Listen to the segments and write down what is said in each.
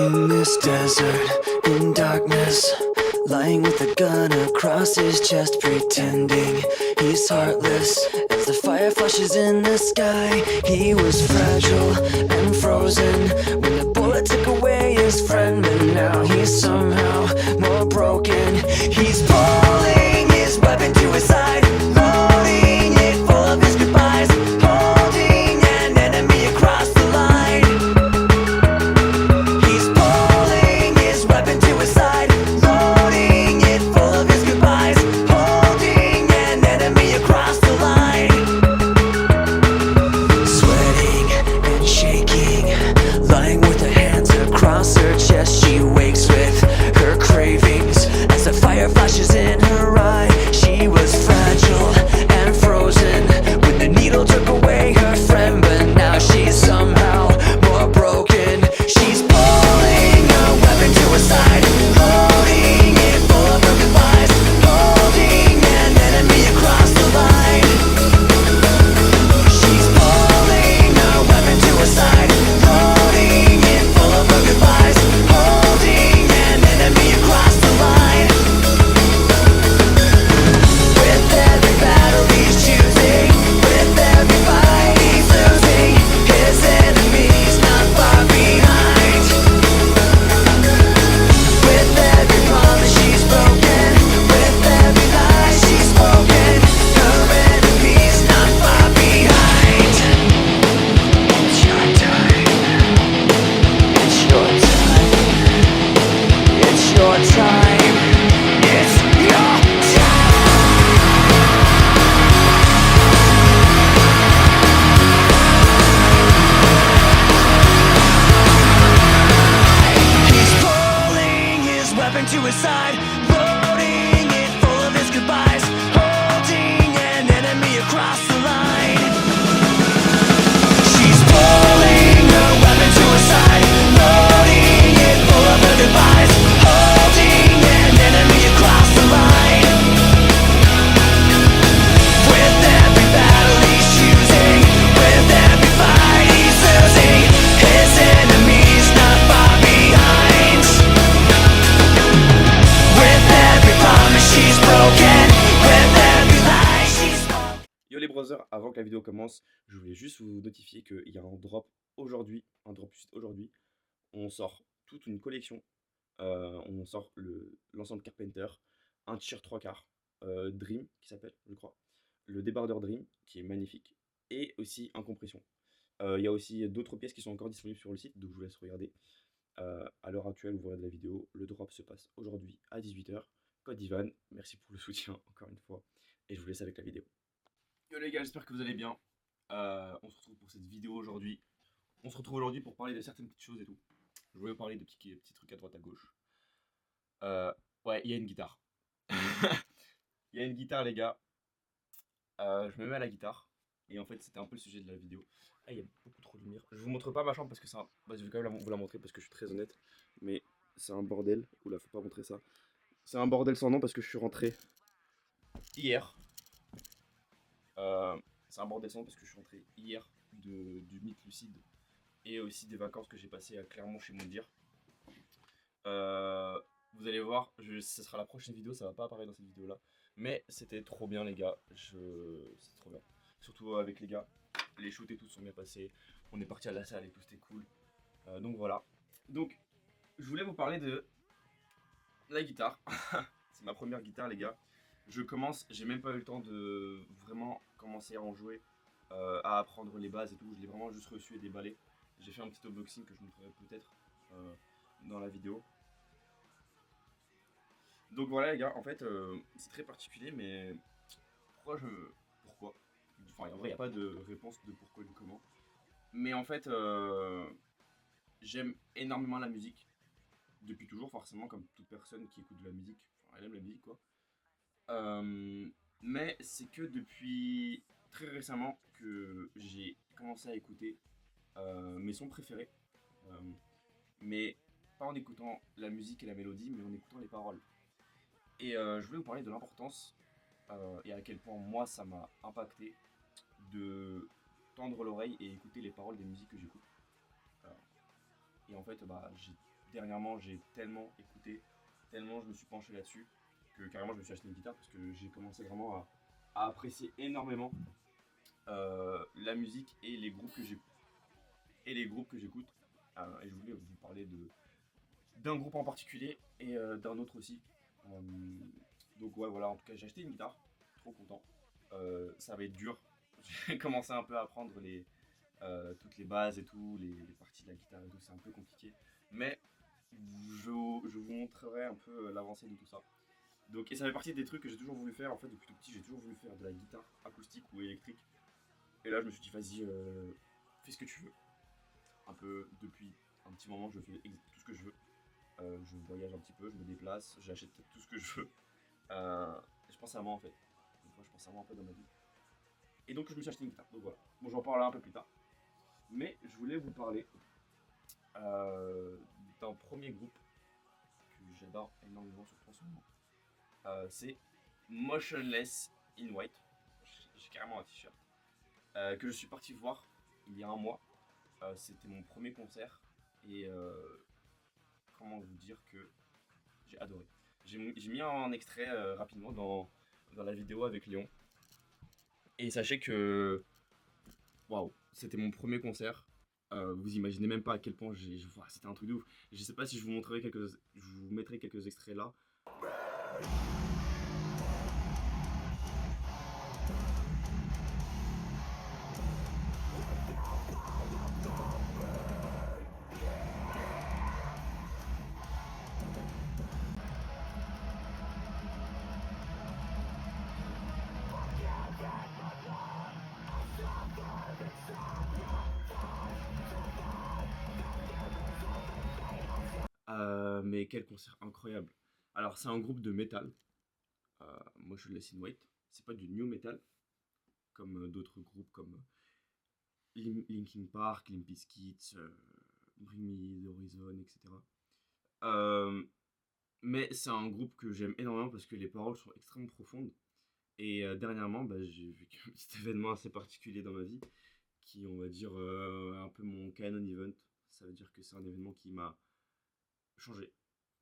In this desert, in darkness, lying with a gun across his chest, pretending he's heartless. As the fire flashes in the sky, he was fragile and frozen when the bullet took away his friend. But now he's somehow more broken. He's pulling his weapon to his side, loading it full of his goodbyes, holding an enemy across the line. He's pulling his weapon to his side, loading it full of his goodbyes, holding an enemy across the line. Sweating and shaking, lying with her hands across her chest, she wakes with her cravings as the fire flashes in her eye. She was fragile and frozen when the needle took away her friend, but now she's somehow more broken. She's pulling her weapon to her side, loading it full of her goodbyes, holding an enemy across the line. She's pulling her weapon to her side, loading it full of her goodbyes, holding an enemy across the line. With every battle he's choosing, with every fight he's losing, his enemy's not far behind. With every promise she's broken, with every lie she's spoken, her enemy's not far behind. It's your time. It's your time. It's your time. It's your time. He's pulling his weapon to his side, loading it full of his goodbyes, holding an enemy across the line. She's pulling her weapon to her side, loading it full of her goodbyes, holding an enemy across the line. With every battle he's choosing, with every fight he's losing, his enemy's not far behind. With every promise she's broken, with every lie she's spoken. Yo les brothers, avant que la vidéo commence, je voulais juste vous notifier qu'il y a un drop aujourd'hui, un drop juste aujourd'hui. On sort toute une collection. On sort l'ensemble Carpenter, un t-shirt 3/4, Dream qui s'appelle, je crois, le débardeur Dream qui est magnifique, et aussi un compression. Il y a aussi d'autres pièces qui sont encore disponibles sur le site, donc je vous laisse regarder. À l'heure actuelle, vous regardez la vidéo, le drop se passe aujourd'hui à 18h. Code Ivan, merci pour le soutien encore une fois, et je vous laisse avec la vidéo. Yo les gars, j'espère que vous allez bien. On se retrouve pour cette vidéo aujourd'hui. On se retrouve aujourd'hui pour parler de certaines petites choses et tout. Je voulais vous parler de petits trucs à droite à gauche. Ouais, il y a une guitare. Il y a une guitare les gars. Je me mets à la guitare. Et en fait c'était un peu le sujet de la vidéo. Ah, il y a beaucoup trop de lumière. Je vous montre pas ma chambre parce que ça... Bah, je vais quand même vous la montrer parce que je suis très honnête. Mais c'est un bordel. Oula, faut pas montrer ça. C'est un bordel sans nom parce que je suis rentré hier. C'est un bordel sans nom parce que je suis rentré hier du mythe lucide. Et aussi des vacances que j'ai passées à Clermont chez Mondir. Vous allez voir, ce sera la prochaine vidéo, ça va pas apparaître dans cette vidéo là. Mais c'était trop bien les gars, c'était trop bien. Surtout avec les gars, les shoots et tout sont bien passés. On est parti à la salle et tout, c'était cool. Donc voilà. Donc je voulais vous parler de la guitare. C'est ma première guitare les gars. Je commence, j'ai même pas eu le temps de vraiment commencer à en jouer, à apprendre les bases et tout. Je l'ai vraiment juste reçu et déballé. J'ai fait un petit unboxing que je montrerai peut-être dans la vidéo. Donc voilà les gars, en fait c'est très particulier, mais pourquoi enfin en vrai il n'y a pas de réponse de pourquoi du comment. Mais en fait j'aime énormément la musique. Depuis toujours forcément, comme toute personne qui écoute de la musique. Enfin elle aime la musique quoi. Mais c'est que depuis très récemment que j'ai commencé à écouter mes sons préférés. Mais pas en écoutant la musique et la mélodie, mais en écoutant les paroles. Et je voulais vous parler de l'importance et à quel point moi ça m'a impacté de tendre l'oreille et écouter les paroles des musiques que j'écoute. Et en fait, j'ai dernièrement j'ai tellement écouté, tellement je me suis penché là-dessus, que carrément je me suis acheté une guitare parce que j'ai commencé vraiment à apprécier énormément la musique et les groupes que j'écoute. Et je voulais vous parler d'un groupe en particulier et d'un autre aussi. Euh, donc ouais, voilà, en tout cas j'ai acheté une guitare, trop content. Ça va être dur. J'ai commencé un peu à apprendre toutes les bases et tout, les parties de la guitare et tout, c'est un peu compliqué. Mais je vous montrerai un peu l'avancée de tout ça. Donc, et ça fait partie des trucs que j'ai toujours voulu faire. En fait, depuis tout petit, j'ai toujours voulu faire de la guitare acoustique ou électrique. Et là, je me suis dit, vas-y, fais ce que tu veux. Un peu depuis un petit moment, je fais tout ce que je veux. Je voyage un petit peu, je me déplace, j'achète tout ce que je veux. Et je pense à moi en fait. Une fois, je pense à moi un peu dans ma vie. Et donc, je me suis acheté une guitare. Donc voilà. Bon, j'en parlerai un peu plus tard. Mais je voulais vous parler euh, d'un premier groupe que j'adore énormément, surtout en ce moment. C'est Motionless in White. J'ai carrément un t-shirt. Que je suis parti voir il y a un mois. C'était mon premier concert. Et comment vous dire que j'ai adoré. J'ai mis un extrait rapidement dans la vidéo avec Léon. Et sachez que waouh, c'était mon premier concert. Vous imaginez même pas à quel point c'était un truc de ouf. Je sais pas si je vous mettrai quelques extraits là. Mais quel concert incroyable. Alors c'est un groupe de métal. Moi je le laisse in white. C'est pas du new metal comme d'autres groupes comme Linkin Park, Limp Bizkit, Bring Me the Horizon, etc. Euh, mais c'est un groupe que j'aime énormément parce que les paroles sont extrêmement profondes. Et dernièrement, bah, j'ai vécu un petit événement assez particulier dans ma vie qui, on va dire, un peu mon canon event. Ça veut dire que c'est un événement qui m'a changé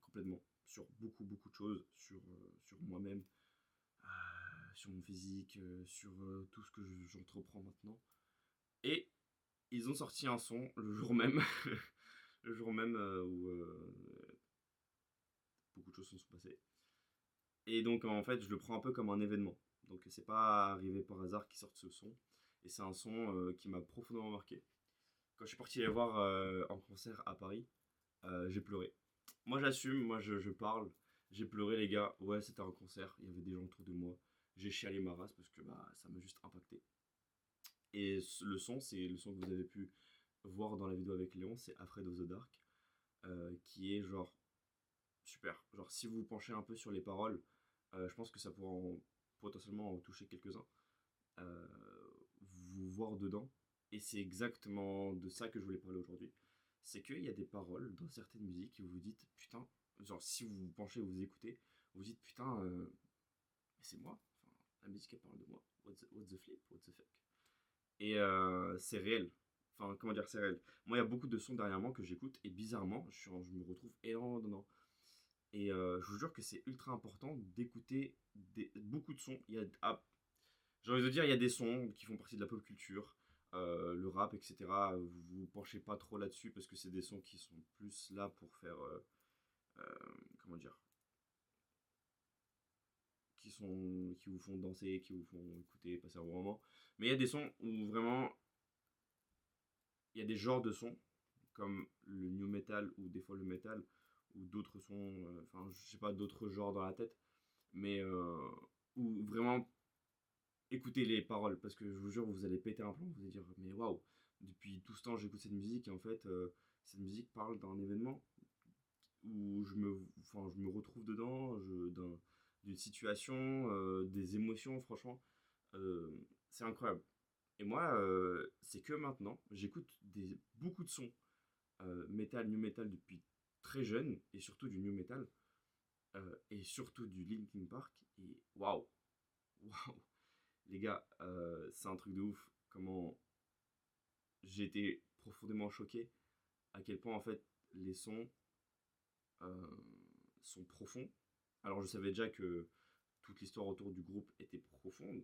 complètement sur beaucoup de choses, sur moi-même, sur mon physique, sur tout ce que j'entreprends maintenant. Et ils ont sorti un son le jour même, le jour même où beaucoup de choses se sont passées. Et donc en fait, je le prends un peu comme un événement. Donc c'est pas arrivé par hasard qu'ils sortent ce son. Et c'est un son qui m'a profondément marqué. Quand je suis parti les voir en concert à Paris, j'ai pleuré. Moi j'assume, je parle. J'ai pleuré les gars. Ouais, c'était un concert. Il y avait des gens autour de moi. J'ai chialé ma race parce que bah, ça m'a juste impacté. Et le son, c'est le son que vous avez pu voir dans la vidéo avec Léon, c'est Afraid of the Dark. Qui est genre super. Genre si vous vous penchez un peu sur les paroles, je pense que ça pourra potentiellement en toucher quelques-uns. euh, Vous voir dedans. Et c'est exactement de ça que je voulais parler aujourd'hui. C'est qu'il y a des paroles dans certaines musiques où vous dites putain, genre si vous vous penchez, vous écoutez, vous dites putain, c'est moi. Enfin, la musique elle parle de moi. What the flip, what the fuck. Et c'est réel. Enfin, comment dire, c'est réel. Moi, il y a beaucoup de sons dernièrement que j'écoute et bizarrement, je me retrouve énormément dedans. Et je vous jure que c'est ultra important d'écouter beaucoup de sons. J'ai envie de dire, il y a des sons qui font partie de la pop culture, le rap, etc. Vous vous penchez pas trop là-dessus parce que c'est des sons qui sont plus là pour faire, comment dire, qui vous font danser, qui vous font écouter, passer un bon moment. Mais il y a des sons où vraiment, il y a des genres de sons comme le new metal ou des fois le metal ou d'autres sons, enfin je sais pas d'autres genres dans la tête, mais où vraiment écoutez les paroles parce que je vous jure vous allez péter un plomb, vous allez dire mais waouh, depuis tout ce temps j'écoute cette musique et en fait cette musique parle d'un événement où je me retrouve dedans, d'une situation, des émotions franchement, c'est incroyable. Et moi c'est que maintenant j'écoute beaucoup de sons metal, new metal depuis très jeune et surtout du new metal et surtout du Linkin Park et waouh, waouh les gars, c'est un truc de ouf. Comment j'ai été profondément choqué à quel point en fait les sons sont profonds. Alors je savais déjà que toute l'histoire autour du groupe était profonde,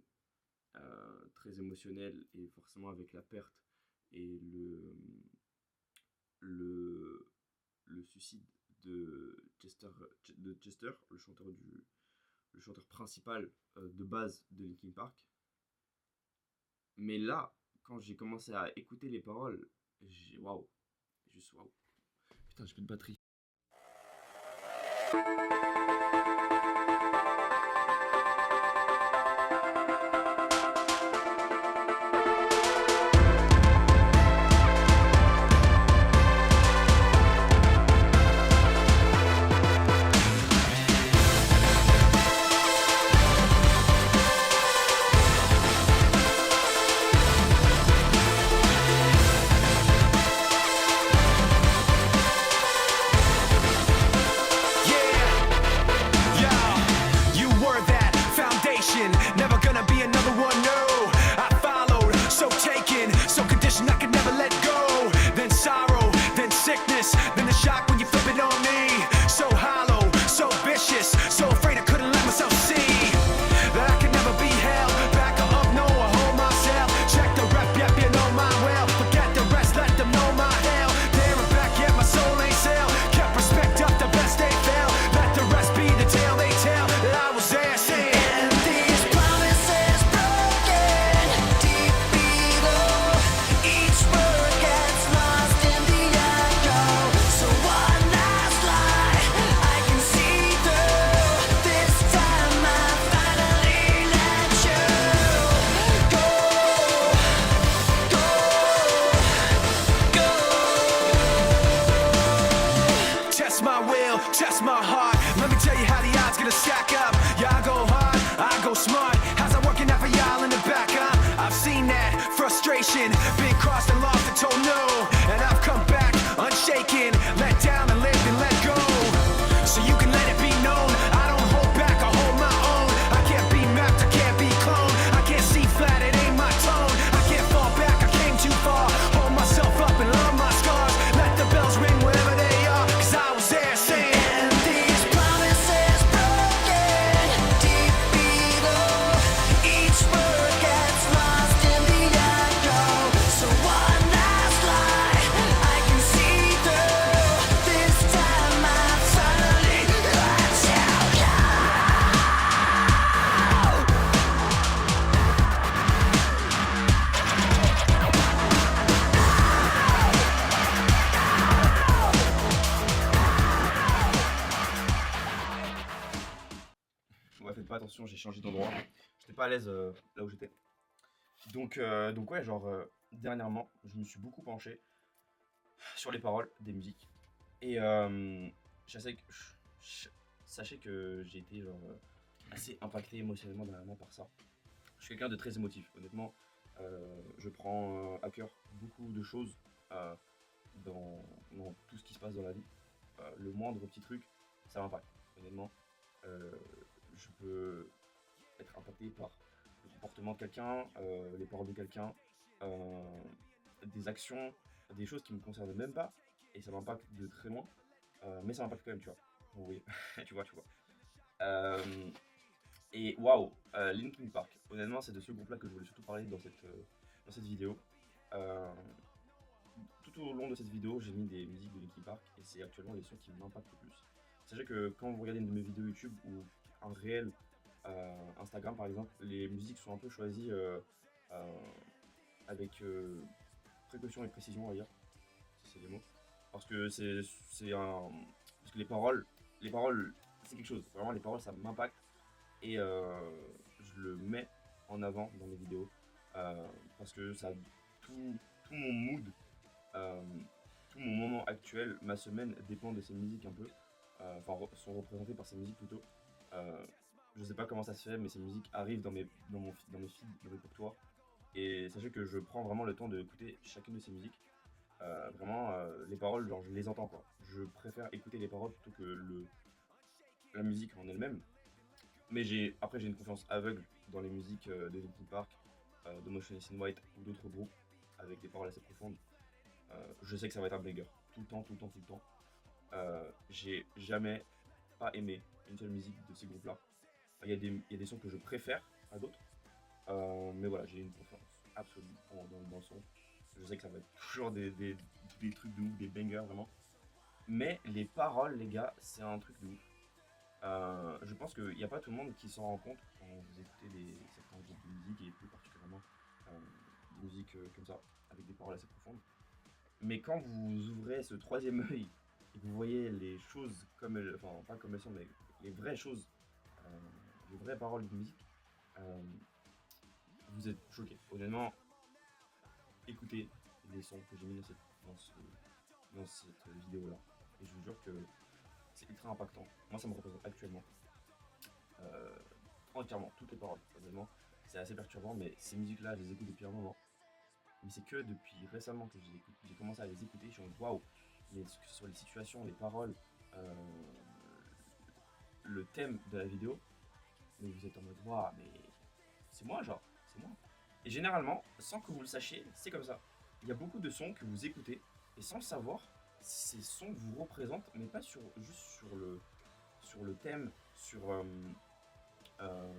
très émotionnelle, et forcément avec la perte et le, le suicide de Chester, le chanteur principal de base de Linkin Park. Mais là, quand j'ai commencé à écouter les paroles, j'ai waouh, juste waouh. Putain, j'ai plus de batterie. Never gonna be another one, no. I followed, so taken, so conditioned I could never let go. Then sorrow, then sickness, then the shock when you flip it on me. So hollow, so vicious, so afraid I couldn't let myself see that I could never be held back or up, no, I hold myself. Check the rep, yep, you know my well. Forget the rest, let them know my hell. There and back, yet my soul ain't sell. Kept respect up, the best they fell. Let the rest be the tale they tell that I was there saying. Test my will, test my heart. Let me tell you how the odds gonna stack up. Yeah, I go hard, I go smart. How's that working out for y'all in the back, huh? I've seen that frustration, been crossed and lost and told no. And I've come back unshaken, let down and lived and let go. So you can let it be known, I don't hold back, I hold my own. I can't be mapped, I can't be cloned. I can't see flat, it ain't my tone. I can't fall back, I came too far. Hold myself up and love my scars. Let the bells ring wherever they are, 'cause I was there saying. And these promises broken, deep below. Each word gets lost in the echo. So one last lie I can see through. This time I finally let you go. Ouais, faites pas attention, j'ai changé d'endroit. J'étais pas à l'aise là où j'étais. Donc ouais, genre, dernièrement, je me suis beaucoup penché sur les paroles des musiques. Et sachez que j'ai été genre, assez impacté émotionnellement dernièrement par ça. Je suis quelqu'un de très émotif, honnêtement. Je prends à cœur beaucoup de choses dans tout ce qui se passe dans la vie. Le moindre petit truc, ça m'impacte, honnêtement. Je peux être impacté par le comportement de quelqu'un, les paroles de quelqu'un, des actions, des choses qui me concernent même pas, et ça m'impacte de très loin, mais ça m'impacte quand même, tu vois. Oui, tu vois. Et waouh, Linkin Park, honnêtement, c'est de ce groupe-là que je voulais surtout parler dans cette vidéo. Tout au long de cette vidéo, j'ai mis des musiques de Linkin Park, et c'est actuellement les sons qui m'impactent le plus. Sachez que quand vous regardez une de mes vidéos YouTube ou un réel Instagram par exemple, les musiques sont un peu choisies avec précaution et précision, on va dire, si c'est des mots, parce que parce que les paroles, c'est quelque chose. Vraiment, les paroles, ça m'impacte, et je le mets en avant dans mes vidéos parce que ça, tout mon mood, tout mon moment actuel, ma semaine dépend de ces musiques un peu. Enfin, sont représentées par ces musiques plutôt. Je sais pas comment ça se fait, mais ces musiques arrivent dans mes feeds, dans mes répertoires. Et sachez que je prends vraiment le temps d'écouter chacune de ces musiques. Vraiment, les paroles, genre, je les entends quoi. Je préfère écouter les paroles plutôt que la musique en elle-même. Mais après, j'ai une confiance aveugle dans les musiques de Linkin Park, de Motionless in White ou d'autres groupes avec des paroles assez profondes. Je sais que ça va être un banger. Tout le temps. j'ai jamais pas aimé une seule musique de ces groupes-là. Il y a des sons que je préfère à d'autres, mais voilà, j'ai une préférence absolue dans le son. Je sais que ça va être toujours des trucs de ouf, des bangers vraiment. Mais les paroles, les gars, c'est un truc de ouf. Je pense qu'il n'y a pas tout le monde qui s'en rend compte quand vous écoutez certains groupes de musique et plus particulièrement des musiques comme ça, avec des paroles assez profondes. Mais quand vous ouvrez ce troisième œil et que vous voyez les choses comme elles, enfin pas comme elles sont, mais les vraies choses, euh, les vraies paroles de musique, euh, vous êtes choqués. Honnêtement, écoutez les sons que j'ai mis dans cette vidéo-là. Et je vous jure que c'est ultra impactant. Moi, ça me représente actuellement. Euh, Entièrement, toutes les paroles. Honnêtement, c'est assez perturbant, mais ces musiques-là, je les écoute depuis un moment. Mais c'est que depuis récemment que j'ai commencé à les écouter. Je suis en mode waouh, que ce soit les situations, les paroles, euh, le thème de la vidéo, mais vous êtes en mode waouh, mais c'est moi, genre, c'est moi. Et généralement, sans que vous le sachiez, c'est comme ça. Il y a beaucoup de sons que vous écoutez et sans le savoir, ces sons vous représentent, mais pas juste sur le thème, euh,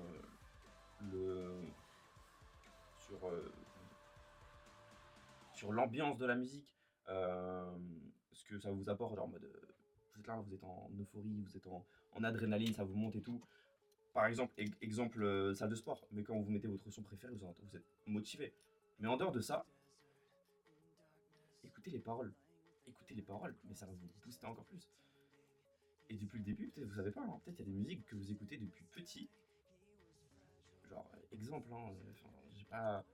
le, sur, sur l'ambiance de la musique, ce que ça vous apporte, genre en mode, vous êtes là, vous êtes en euphorie, vous êtes en adrénaline, ça vous monte et tout. Par exemple, exemple salle de sport, mais quand vous mettez votre son préféré, vous êtes motivé. Mais en dehors de ça, écoutez les paroles. Écoutez les paroles, mais ça va vous booster encore plus. Et depuis le début, peut-être vous savez pas, hein, peut-être il y a des musiques que vous écoutez depuis petit. Genre, exemple, hein, j'ai pas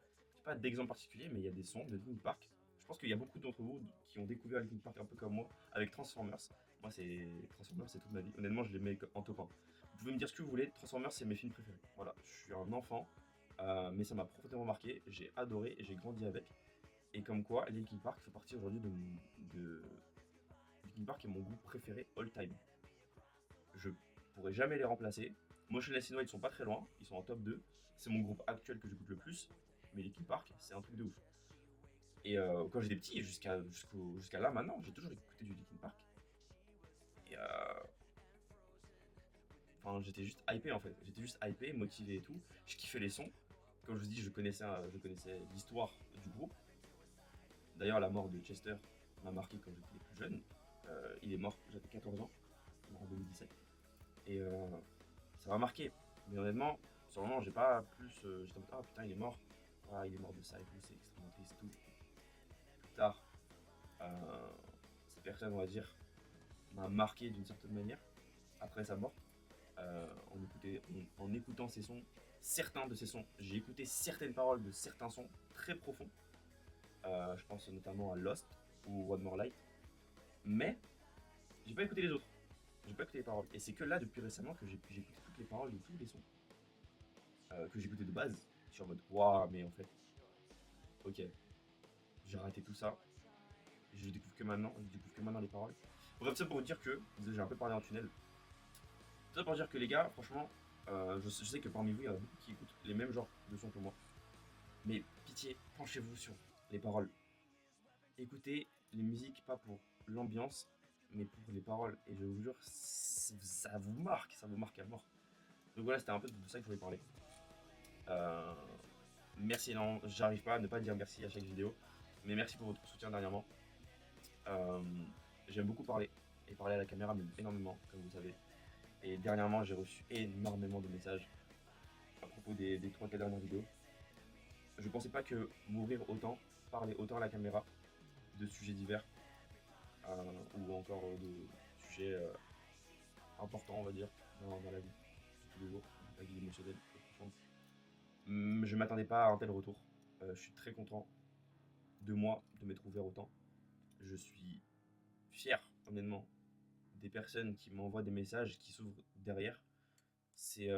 d'exemple particulier, mais il y a des sons de Linkin Park. Je pense qu'il y a beaucoup d'entre vous qui ont découvert Linkin Park un peu comme moi, avec Transformers. Moi, c'est Transformers, c'est toute ma vie. Honnêtement, je les mets en top 1. Vous pouvez me dire ce que vous voulez, Transformers, c'est mes films préférés. Voilà, je suis un enfant, mais ça m'a profondément marqué. J'ai adoré et j'ai grandi avec. Et comme quoi, Linkin Park fait partie aujourd'hui de... Linkin Park est mon groupe préféré all time. Je pourrais jamais les remplacer. Motionless in White, ils sont pas très loin, ils sont en top 2. C'est mon groupe actuel que j'écoute le plus, mais Linkin Park, c'est un truc de ouf. Et quand j'étais petit, jusqu'à là maintenant, j'ai toujours écouté du Linkin Park. Et enfin, j'étais juste hypé en fait. J'étais juste hypé, motivé et tout. Je kiffais les sons. Comme je vous dis, je connaissais l'histoire du groupe. D'ailleurs, la mort de Chester m'a marqué quand j'étais plus jeune. Il est mort, j'avais 14 ans, il est mort en 2017. Et ça m'a marqué. Mais honnêtement, sur le moment, j'ai pas plus. J'étais en mode, ah putain, il est mort. Ah, il est mort de ça et tout, c'est extrêmement triste et tout. Plus tard, cette personne, on va dire, m'a marqué d'une certaine manière après sa mort. En écoutant ses sons, certains de ses sons, j'ai écouté certaines paroles de certains sons très profonds. Je pense notamment à Lost ou One More Light. Mais j'ai pas écouté les autres. J'ai pas écouté les paroles. Et c'est que là, depuis récemment, que j'ai écouté toutes les paroles de tous les sons que j'écoutais de base. Je suis en mode, waouh, mais en fait, ok, j'ai arrêté tout ça. Je découvre que maintenant, les paroles. Bref, ça pour vous dire que, j'ai un peu parlé en tunnel. Ça pour dire que les gars, franchement, je sais que parmi vous, il y en a beaucoup qui écoutent les mêmes genres de sons que moi. Mais pitié, penchez-vous sur les paroles. Écoutez les musiques pas pour l'ambiance, mais pour les paroles. Et je vous jure, ça vous marque à mort. Donc voilà, c'était un peu de ça que je voulais parler. Euh, Merci, non, j'arrive pas à ne pas dire merci à chaque vidéo, mais merci pour votre soutien dernièrement. Euh, J'aime beaucoup parler, et parler à la caméra m'aide énormément, comme vous savez. Et dernièrement, j'ai reçu énormément de messages à propos des 3-4 dernières vidéos. Je pensais pas que m'ouvrir autant, parler autant à la caméra, de sujets divers, ou encore de sujets importants, on va dire, dans la vie de tous les jours, la vie émotionnelle et profonde. Je m'attendais pas à un tel retour. Je suis très content de moi, de m'être ouvert autant. Je suis fier, honnêtement, des personnes qui m'envoient des messages, qui s'ouvrent derrière. C'est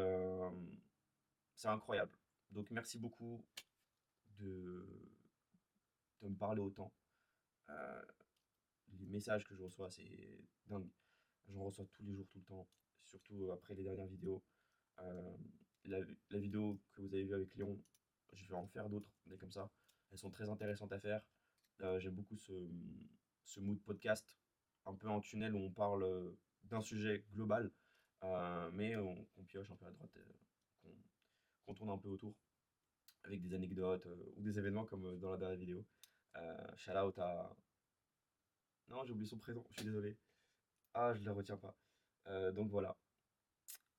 c'est incroyable. Donc merci beaucoup de, de me parler autant. Euh, les messages que je reçois, c'est dingue. J'en reçois tous les jours, tout le temps, surtout après les dernières vidéos. Euh, la vidéo que vous avez vue avec Léon, je vais en faire d'autres, des comme ça. Elles sont très intéressantes à faire. J'aime beaucoup ce mood podcast un peu en tunnel où on parle d'un sujet global, mais on pioche un peu à droite, qu'on tourne un peu autour avec des anecdotes ou des événements comme dans la dernière vidéo. Shout out à. Non, j'ai oublié son prénom, je suis désolé. Ah, je ne le retiens pas. Donc voilà.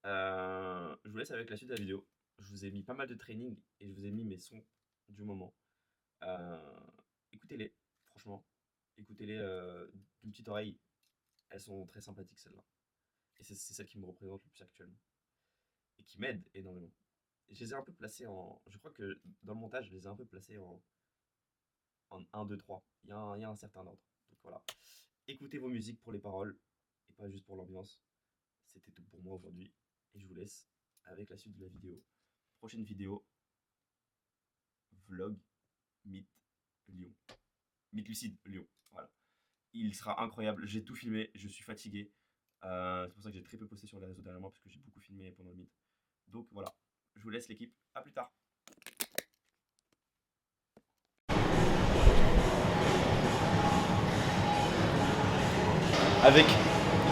Je vous laisse avec la suite de la vidéo. Je vous ai mis pas mal de training et je vous ai mis mes sons du moment. Écoutez-les, franchement. Écoutez-les d'une petite oreille. Elles sont très sympathiques celles-là. Et c'est celles qui me représentent le plus actuellement. Et qui m'aident énormément. Et je les ai un peu placées en. Je crois que dans le montage, je les ai un peu placées en 1, 2, 3. Il y a un certain ordre. Donc voilà. Écoutez vos musiques pour les paroles et pas juste pour l'ambiance. C'était tout pour moi aujourd'hui. Et je vous laisse avec la suite de la vidéo. Prochaine vidéo. Vlog Mythe Lyon. Mythe Lucide Lyon. Voilà. Il sera incroyable. J'ai tout filmé. Je suis fatigué. C'est pour ça que j'ai très peu posté sur les réseaux dernièrement parce que j'ai beaucoup filmé pendant le Mythe. Donc voilà. Je vous laisse l'équipe. À plus tard. Avec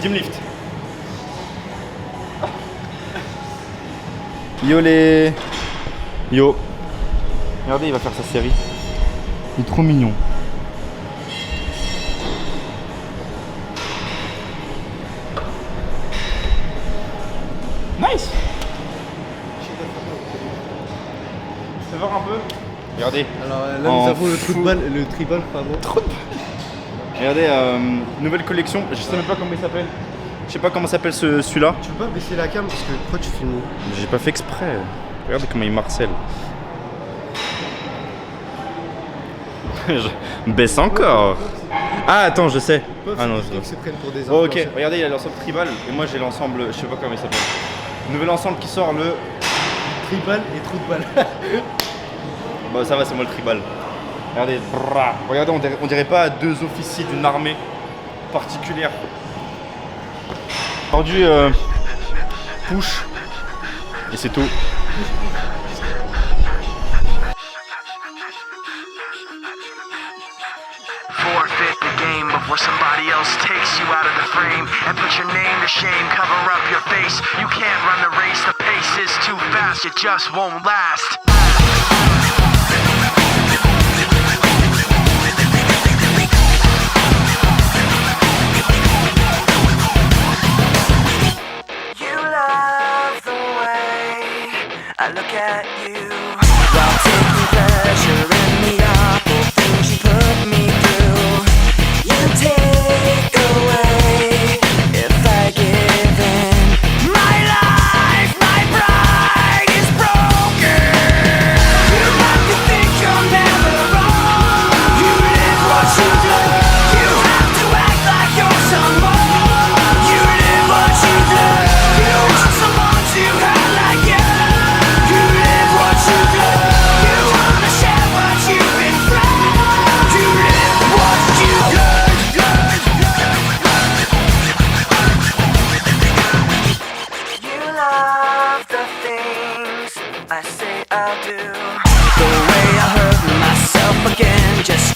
Dimlift. Yo les... Yo. Regardez, il va faire sa série. Il est trop mignon. Nice. Ça va un peu. Regardez. Alors là nous avons le football, le tribal, pardon. Regardez, nouvelle collection. Je sais même pas comment il s'appelle. Je sais pas comment s'appelle celui-là. Tu peux pas baisser la cam parce que pourquoi tu filmes? J'ai pas fait exprès. Regardez comment il marcelle. Je baisse encore. Ah attends, je sais. Ah non, je se prennent pour des Oh, ok, influenceurs. regardez, il y a l'ensemble tribal et moi j'ai l'ensemble, je sais pas comment il s'appelle. Nouvel ensemble qui sort le. Tribal et trou de balle. Bah ça va, c'est moi le tribal. Regardez, brrr. Regardez, on dirait pas deux officiers d'une armée particulière. Aujourd'hui, push et c'est tout. Forfeit the game before somebody else takes you out of the frame and put your name to shame, cover up your face. You can't run the race, the pace is too fast, it just won't last. You love the way I look at you while taking pleasure in the awful things you put me through. You take away if I give in. My life, my pride is broken. You like to think you're never wrong. You live what you do. You have to act like you're someone. You live what you do. You want someone to have like you. You live what you do. You wanna share what you've been through. You live what you do. You love the things I say I'll do. The way I hurt myself again just